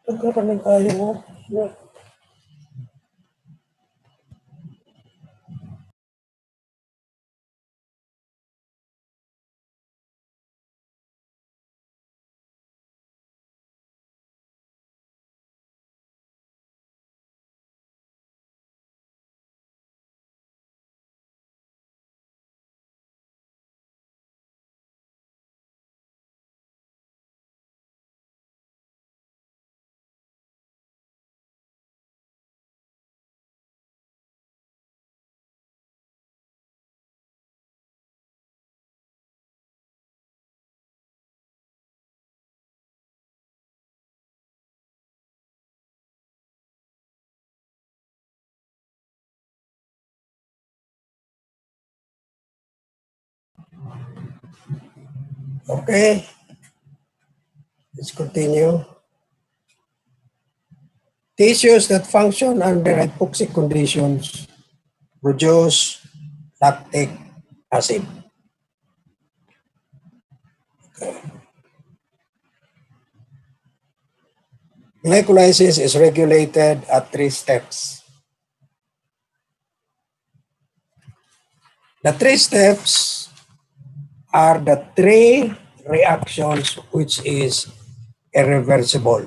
Nagkakaroon tayo mo. Okay. Let's continue. Tissues that function under hypoxic conditions produce lactic acid. Glycolysis is regulated at 3 steps. The 3 steps are the 3 reactions which is irreversible.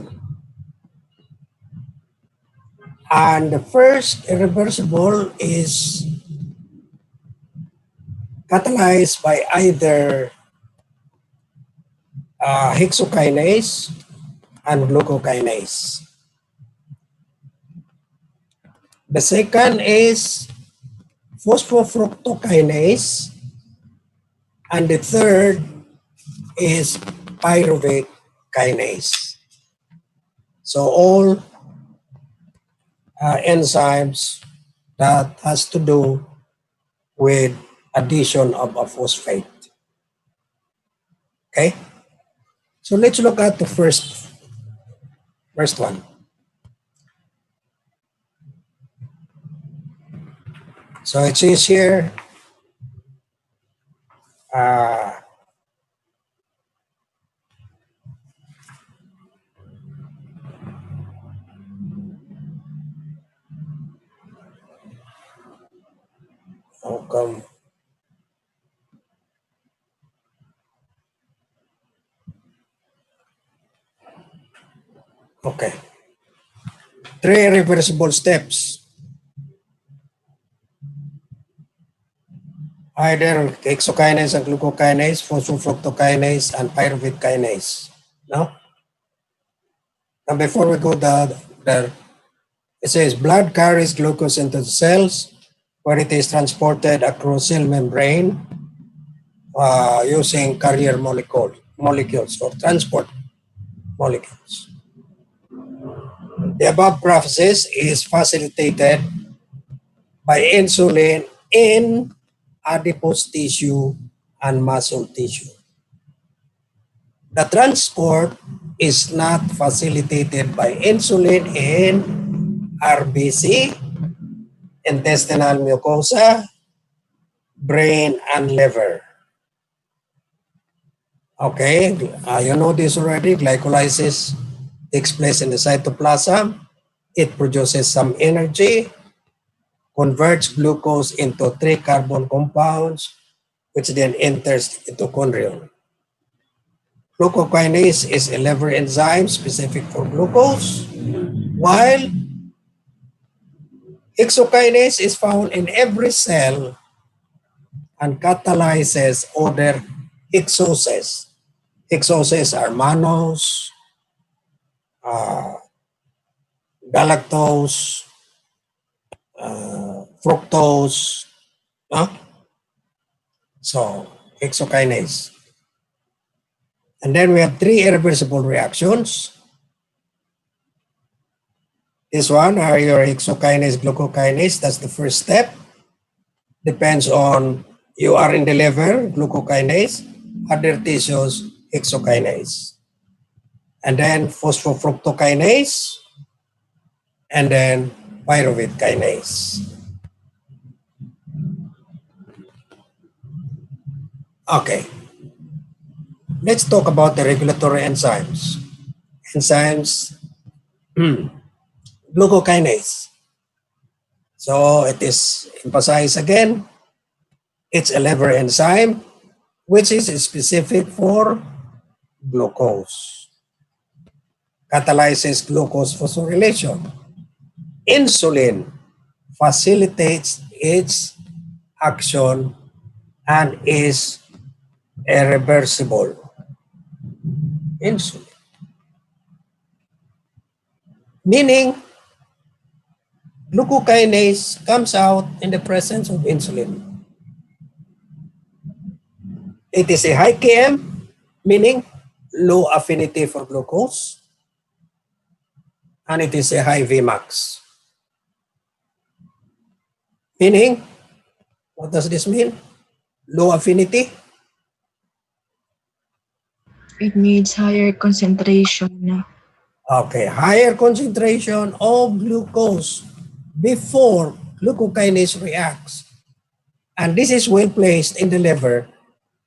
And the first irreversible is catalyzed by either hexokinase and glucokinase. The second is phosphofructokinase, and the third is pyruvate kinase. So all enzymes that has to do with addition of a phosphate. Okay, so let's look at the first one. So it says here, how come? Okay, 3 irreversible steps. Either hexokinase and glucokinase, phosphofructokinase, and pyruvate kinase. No? And before we go there, it says blood carries glucose into the cells where it is transported across cell membrane using carrier molecules or transport molecules. The above process is facilitated by insulin in adipose tissue and muscle tissue. The transport is not facilitated by insulin in RBC, intestinal mucosa, brain, and liver. Okay, you know this already. Glycolysis takes place in the cytoplasm. It produces some energy, converts glucose into 3 carbon compounds, which then enters mitochondrial. Glucokinase is a liver enzyme specific for glucose, while hexokinase is found in every cell and catalyzes other hexoses. Hexoses are mannose, galactose, fructose. So, hexokinase. And then we have 3 irreversible reactions. This one are your hexokinase, glucokinase. That's the first step. Depends on you are in the liver, glucokinase, other tissues, hexokinase. And then phosphofructokinase, and then pyruvate kinase. Okay. Let's talk about the regulatory enzymes. Enzymes, glucokinase. So it is emphasized again, it's a liver enzyme which is specific for glucose. Catalyzes glucose phosphorylation. Insulin facilitates its action and is irreversible. Insulin. Meaning, glucokinase comes out in the presence of insulin. It is a high Km, meaning low affinity for glucose, and it is a high Vmax. Meaning, what does this mean? Low affinity? It needs higher concentration. Okay, higher concentration of glucose before glucokinase reacts. And this is well placed in the liver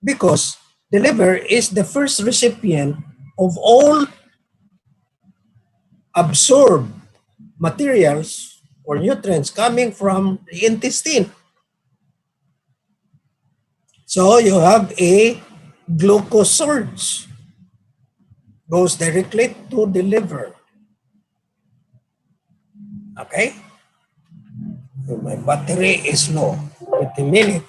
because the liver is the first recipient of all absorbed materials or nutrients coming from the intestine. So you have a glucose surge goes directly to the liver. Okay? So my battery is low. Wait a minute.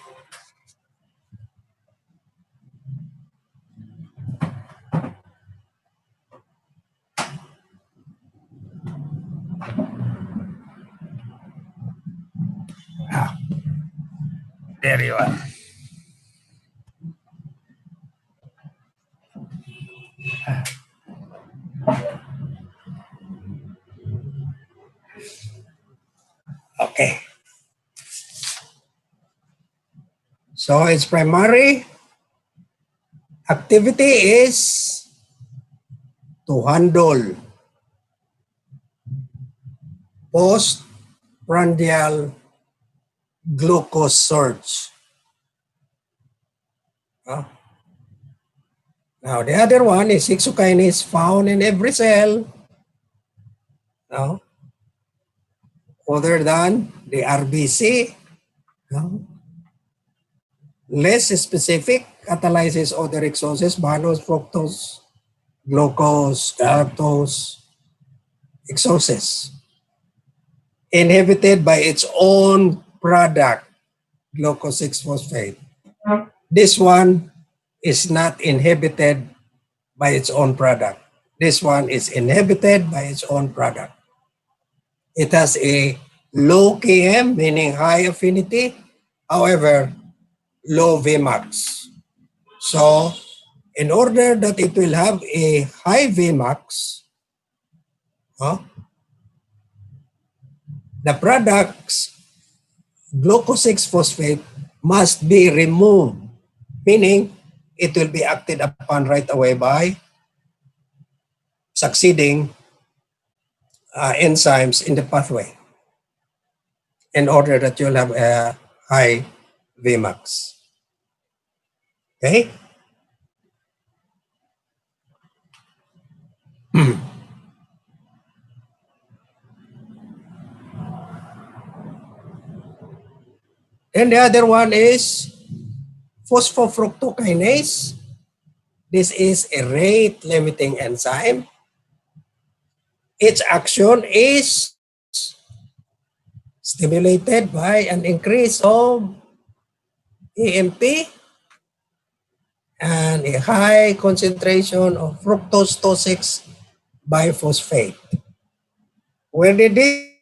There you are. Okay. So its primary activity is to handle postprandial glucose surge. Now, the other one is hexokinase found in every cell. No? Other than the RBC. No? Less specific, catalysis other exoses, mannose, fructose, glucose, galactose, exoses. Inhibited by its own product, glucose 6-phosphate. This one is not inhibited by its own product. This one is inhibited by its own product. It has a low Km, meaning high affinity, however, low Vmax. So, in order that it will have a high Vmax, the products glucose 6-phosphate must be removed, meaning it will be acted upon right away by succeeding enzymes in the pathway in order that you'll have a high Vmax. Okay? And the other one is phosphofructokinase. This is a rate-limiting enzyme. Its action is stimulated by an increase of AMP and a high concentration of fructose 2,6 biphosphate. Where did this